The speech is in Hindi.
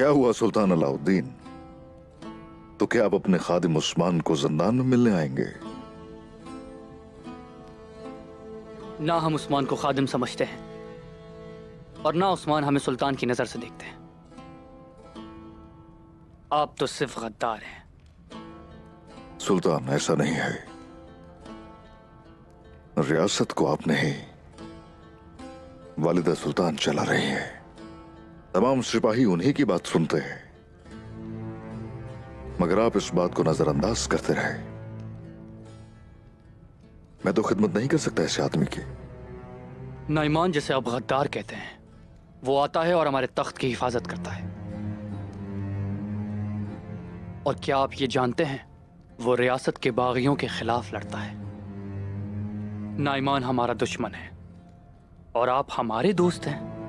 क्या हुआ सुल्तान अलाउद्दीन? तो क्या आप अपने खादिम उस्मान को जिंदान में मिलने आएंगे? ना हम उस्मान को खादिम समझते हैं और ना उस्मान हमें सुल्तान की नजर से देखते हैं। आप तो सिर्फ गद्दार हैं। सुल्तान, ऐसा नहीं है। रियासत को आपने ही वालिदा सुल्तान चला रही है। तमाम सिपाही उन्हीं की बात सुनते हैं, मगर आप इस बात को नजरअंदाज करते रहे। मैं तो खिदमत नहीं कर सकता ऐसे आदमी की। नाइमान, जिसे आप गद्दार कहते हैं, वो आता है और हमारे तख्त की हिफाजत करता है। और क्या आप ये जानते हैं, वो रियासत के बागियों के खिलाफ लड़ता है। नाइमान हमारा दुश्मन है और आप हमारे दोस्त हैं।